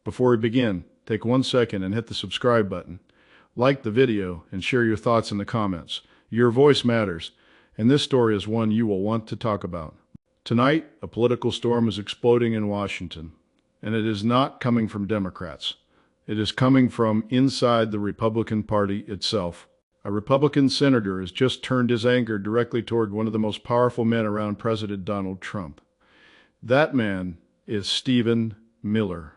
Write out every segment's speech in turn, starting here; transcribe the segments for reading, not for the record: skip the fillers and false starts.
Before we begin, take 1 second and hit the subscribe button. Like the video and share your thoughts in the comments. Your voice matters, and this story is one you will want to talk about. Tonight, a political storm is exploding in Washington, and it is not coming from Democrats. It is coming from inside the Republican Party itself. A Republican senator has just turned his anger directly toward one of the most powerful men around President Donald Trump. That man is Stephen Miller.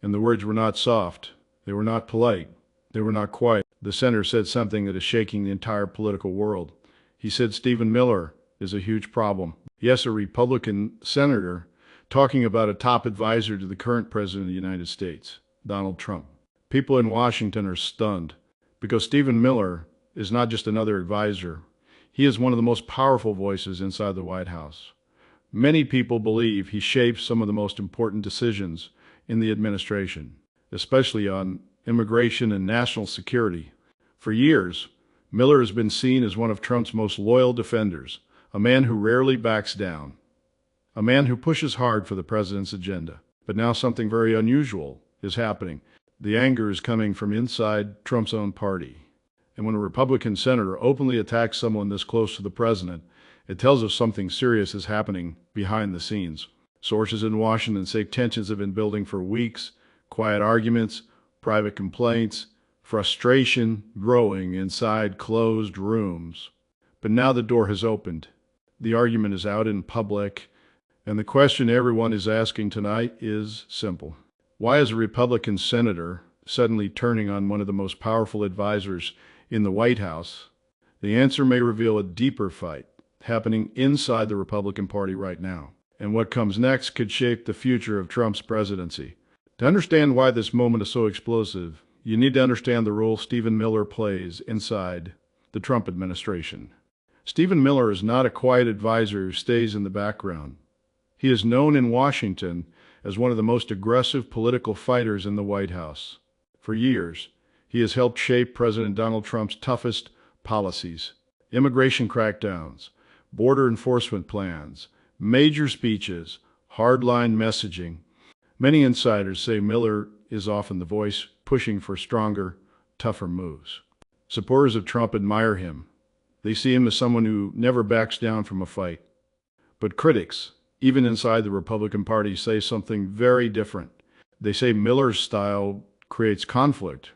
And the words were not soft. They were not polite. They were not quiet. The senator said something that is shaking the entire political world. He said Stephen Miller is a huge problem. Yes, a Republican senator talking about a top advisor to the current president of the United States, Donald Trump. People in Washington are stunned because Stephen Miller is not just another advisor. He is one of the most powerful voices inside the White House. Many people believe he shapes some of the most important decisions in the administration, especially on immigration and national security. For years, Miller has been seen as one of Trump's most loyal defenders, a man who rarely backs down, a man who pushes hard for the president's agenda. But now something very unusual is happening. The anger is coming from inside Trump's own party. And when a Republican senator openly attacks someone this close to the president, it tells us something serious is happening behind the scenes. Sources in Washington say tensions have been building for weeks, quiet arguments, private complaints, frustration growing inside closed rooms. But now the door has opened. The argument is out in public, and the question everyone is asking tonight is simple. Why is a Republican senator suddenly turning on one of the most powerful advisors in the White House? The answer may reveal a deeper fight happening inside the Republican Party right now. And what comes next could shape the future of Trump's presidency. To understand why this moment is so explosive, you need to understand the role Stephen Miller plays inside the Trump administration. Stephen Miller is not a quiet advisor who stays in the background. He is known in Washington as one of the most aggressive political fighters in the White House. For years, he has helped shape President Donald Trump's toughest policies: immigration crackdowns, border enforcement plans, major speeches, hardline messaging. Many insiders say Miller is often the voice pushing for stronger, tougher moves. Supporters of Trump admire him. They see him as someone who never backs down from a fight. But critics, even inside the Republican Party, say something very different. They say Miller's style creates conflict.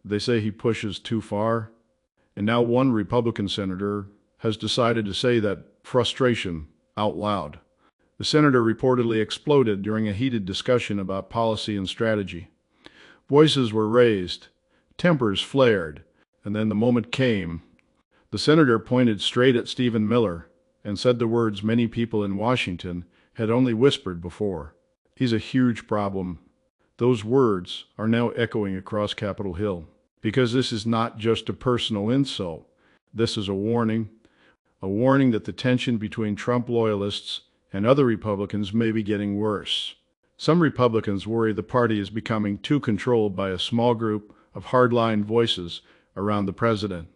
They say he pushes too far. And now one Republican senator has decided to say that frustration out loud. The senator reportedly exploded during a heated discussion about policy and strategy. Voices were raised, tempers flared, and then the moment came. The senator pointed straight at Stephen Miller and said the words many people in Washington had only whispered before. He's a huge problem. Those words are now echoing across Capitol Hill, because this is not just a personal insult. This is a warning that the tension between Trump loyalists and other Republicans may be getting worse. Some Republicans worry the party is becoming too controlled by a small group of hardline voices around the president.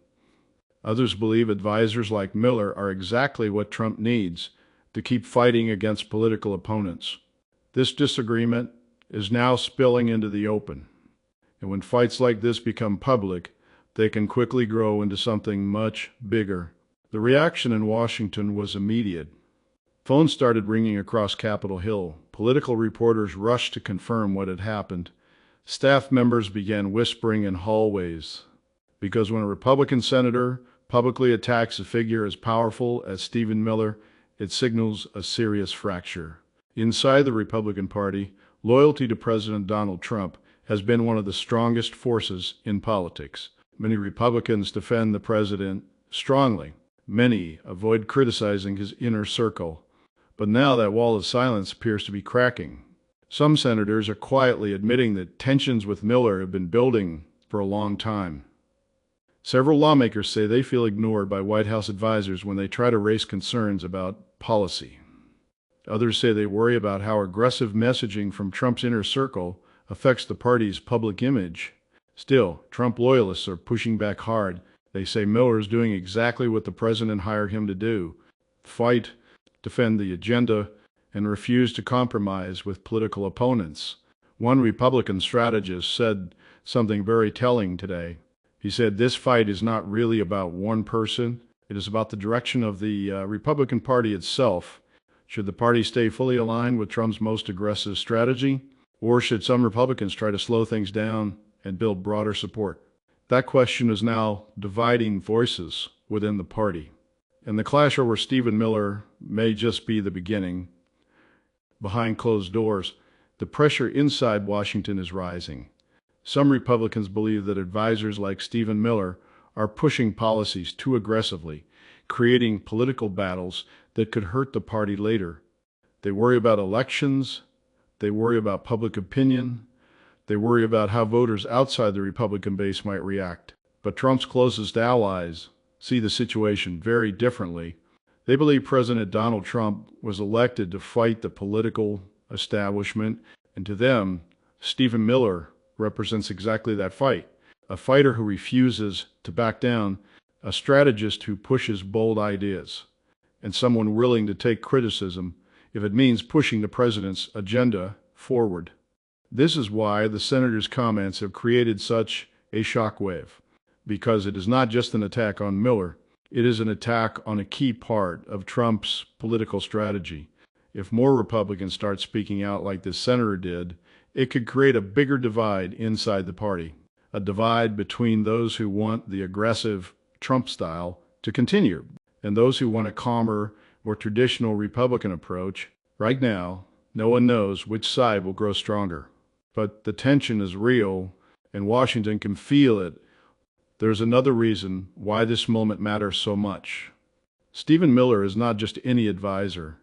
Others believe advisors like Miller are exactly what Trump needs to keep fighting against political opponents. This disagreement is now spilling into the open. And when fights like this become public, they can quickly grow into something much bigger. The reaction in Washington was immediate. Phones started ringing across Capitol Hill. Political reporters rushed to confirm what had happened. Staff members began whispering in hallways. Because when a Republican senator publicly attacks a figure as powerful as Stephen Miller, it signals a serious fracture. Inside the Republican Party, loyalty to President Donald Trump has been one of the strongest forces in politics. Many Republicans defend the president strongly. Many avoid criticizing his inner circle. But now that wall of silence appears to be cracking. Some senators are quietly admitting that tensions with Miller have been building for a long time. Several lawmakers say they feel ignored by White House advisors when they try to raise concerns about policy. Others say they worry about how aggressive messaging from Trump's inner circle affects the party's public image. Still, Trump loyalists are pushing back hard. They say Miller is doing exactly what the president hired him to do: fight, defend the agenda, and refuse to compromise with political opponents. One Republican strategist said something very telling today. He said, "This fight is not really about one person. It is about the direction of the Republican Party itself. Should the party stay fully aligned with Trump's most aggressive strategy, or should some Republicans try to slow things down and build broader support?" That question is now dividing voices within the party. And the clash over Stephen Miller may just be the beginning. Behind closed doors, the pressure inside Washington is rising. Some Republicans believe that advisors like Stephen Miller are pushing policies too aggressively, creating political battles that could hurt the party later. They worry about elections, they worry about public opinion, they worry about how voters outside the Republican base might react. But Trump's closest allies see the situation very differently. They believe President Donald Trump was elected to fight the political establishment, and to them, Stephen Miller represents exactly that fight. A fighter who refuses to back down, a strategist who pushes bold ideas, and someone willing to take criticism if it means pushing the president's agenda forward. This is why the senator's comments have created such a shockwave, because it is not just an attack on Miller, it is an attack on a key part of Trump's political strategy. If more Republicans start speaking out like this senator did, it could create a bigger divide inside the party, a divide between those who want the aggressive Trump style to continue and those who want a calmer, more traditional Republican approach. Right now, no one knows which side will grow stronger. But the tension is real, and Washington can feel it. There's another reason why this moment matters so much. Stephen Miller is not just any advisor.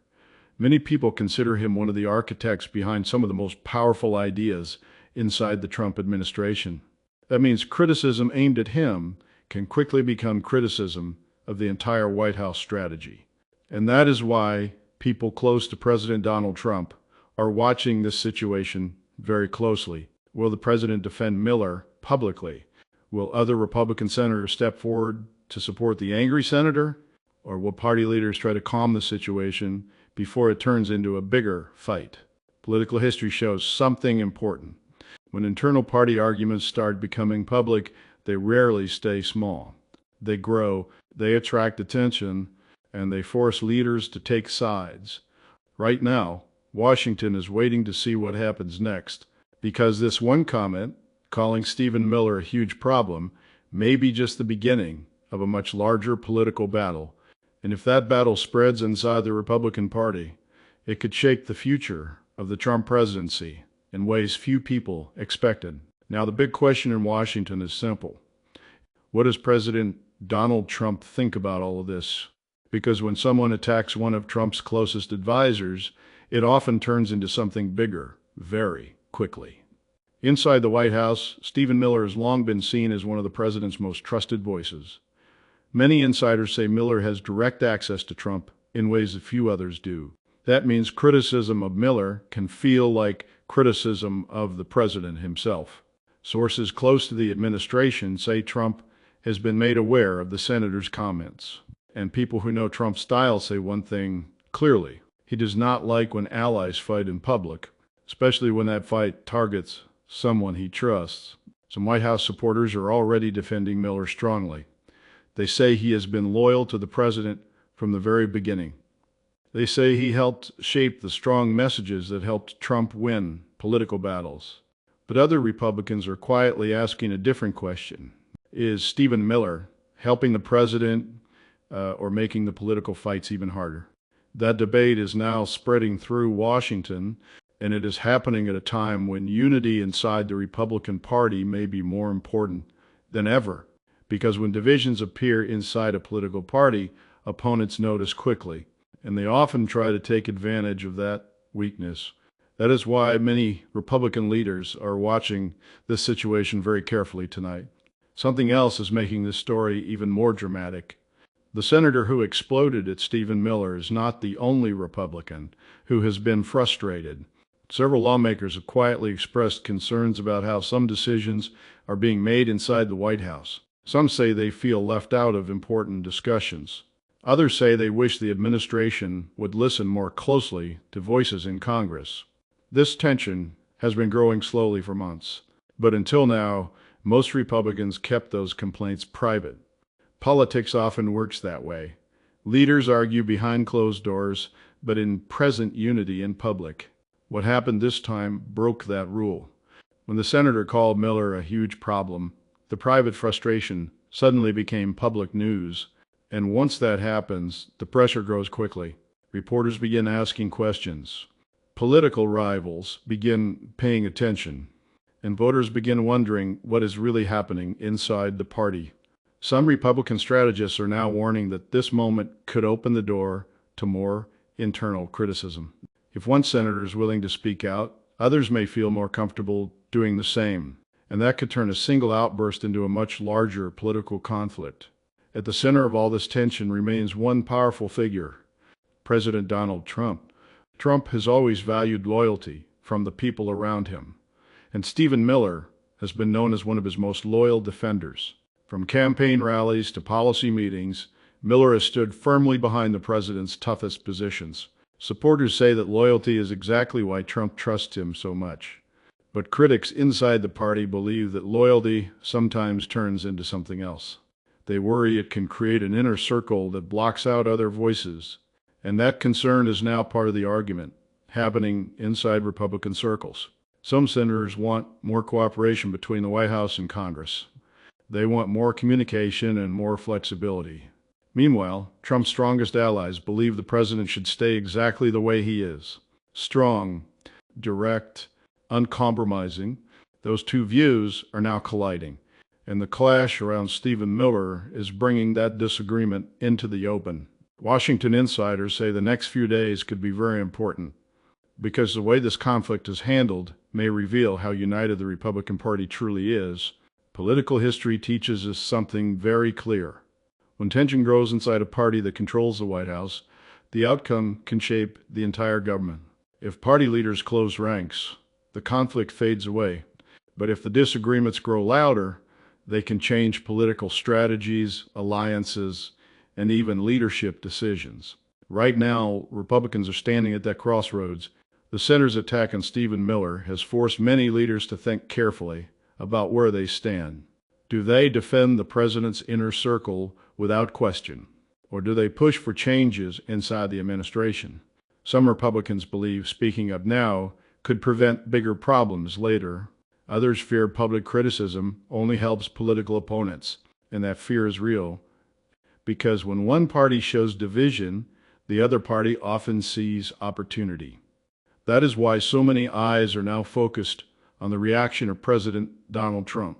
Many people consider him one of the architects behind some of the most powerful ideas inside the Trump administration. That means criticism aimed at him can quickly become criticism of the entire White House strategy. And that is why people close to President Donald Trump are watching this situation very closely. Will the president defend Miller publicly? Will other Republican senators step forward to support the angry senator? Or will party leaders try to calm the situation before it turns into a bigger fight? Political history shows something important. When internal party arguments start becoming public, they rarely stay small. They grow, they attract attention, and they force leaders to take sides. Right now, Washington is waiting to see what happens next, because this one comment, calling Stephen Miller a huge problem, may be just the beginning of a much larger political battle. And if that battle spreads inside the Republican Party, it could shake the future of the Trump presidency in ways few people expected. Now, the big question in Washington is simple. What does President Donald Trump think about all of this? Because when someone attacks one of Trump's closest advisors, it often turns into something bigger, very quickly. Inside the White House, Stephen Miller has long been seen as one of the president's most trusted voices. Many insiders say Miller has direct access to Trump in ways that few others do. That means criticism of Miller can feel like criticism of the president himself. Sources close to the administration say Trump has been made aware of the senator's comments. And people who know Trump's style say one thing clearly. He does not like when allies fight in public, especially when that fight targets someone he trusts. Some White House supporters are already defending Miller strongly. They say he has been loyal to the president from the very beginning. They say he helped shape the strong messages that helped Trump win political battles. But other Republicans are quietly asking a different question. Is Stephen Miller helping the president or making the political fights even harder? That debate is now spreading through Washington, and it is happening at a time when unity inside the Republican Party may be more important than ever. Because when divisions appear inside a political party, opponents notice quickly, and they often try to take advantage of that weakness. That is why many Republican leaders are watching this situation very carefully tonight. Something else is making this story even more dramatic. The senator who exploded at Stephen Miller is not the only Republican who has been frustrated. Several lawmakers have quietly expressed concerns about how some decisions are being made inside the White House. Some say they feel left out of important discussions. Others say they wish the administration would listen more closely to voices in Congress. This tension has been growing slowly for months. But until now, most Republicans kept those complaints private. Politics often works that way. Leaders argue behind closed doors, but in present unity in public. What happened this time broke that rule. When the senator called Miller a huge problem, the private frustration suddenly became public news. And once that happens, the pressure grows quickly. Reporters begin asking questions. Political rivals begin paying attention. And voters begin wondering what is really happening inside the party. Some Republican strategists are now warning that this moment could open the door to more internal criticism. If one senator is willing to speak out, others may feel more comfortable doing the same, and that could turn a single outburst into a much larger political conflict. At the center of all this tension remains one powerful figure, President Donald Trump. Trump has always valued loyalty from the people around him, and Stephen Miller has been known as one of his most loyal defenders. From campaign rallies to policy meetings, Miller has stood firmly behind the president's toughest positions. Supporters say that loyalty is exactly why Trump trusts him so much. But critics inside the party believe that loyalty sometimes turns into something else. They worry it can create an inner circle that blocks out other voices. And that concern is now part of the argument happening inside Republican circles. Some senators want more cooperation between the White House and Congress. They want more communication and more flexibility. Meanwhile, Trump's strongest allies believe the president should stay exactly the way he is. Strong, direct, uncompromising. Those two views are now colliding, and the clash around Stephen Miller is bringing that disagreement into the open. Washington insiders say the next few days could be very important, because the way this conflict is handled may reveal how united the Republican Party truly is. Political history teaches us something very clear. When tension grows inside a party that controls the White House, the outcome can shape the entire government. If party leaders close ranks, the conflict fades away. But if the disagreements grow louder, they can change political strategies, alliances, and even leadership decisions. Right now, Republicans are standing at that crossroads. The senator's attack on Stephen Miller has forced many leaders to think carefully about where they stand. Do they defend the president's inner circle without question, or do they push for changes inside the administration? Some Republicans believe speaking up now could prevent bigger problems later. Others fear public criticism only helps political opponents, and that fear is real, because when one party shows division, the other party often sees opportunity. That is why so many eyes are now focused on the reaction of President Donald Trump.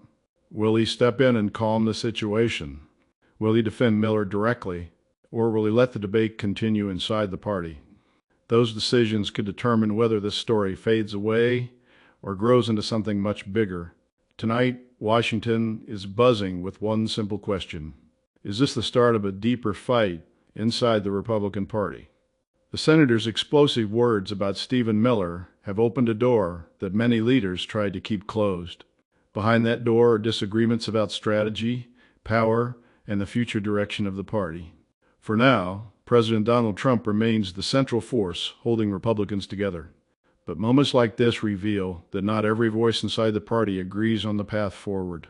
Will he step in and calm the situation? Will he defend Miller directly, or will he let the debate continue inside the party? Those decisions could determine whether this story fades away or grows into something much bigger. Tonight, Washington is buzzing with one simple question. Is this the start of a deeper fight inside the Republican Party? The senator's explosive words about Stephen Miller have opened a door that many leaders tried to keep closed. Behind that door are disagreements about strategy, power, and the future direction of the party. For now, President Donald Trump remains the central force holding Republicans together. But moments like this reveal that not every voice inside the party agrees on the path forward.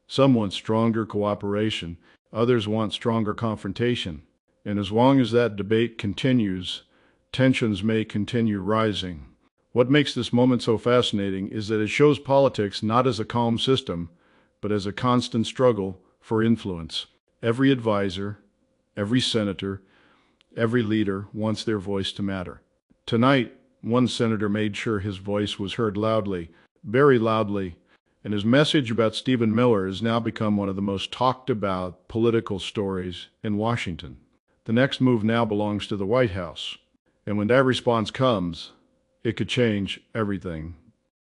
Some want stronger cooperation, others want stronger confrontation. And as long as that debate continues, tensions may continue rising. What makes this moment so fascinating is that it shows politics not as a calm system, but as a constant struggle for influence. Every advisor, every senator, every leader wants their voice to matter. Tonight, one senator made sure his voice was heard loudly, very loudly, and his message about Stephen Miller has now become one of the most talked about political stories in Washington. The next move now belongs to the White House, and when that response comes, it could change everything.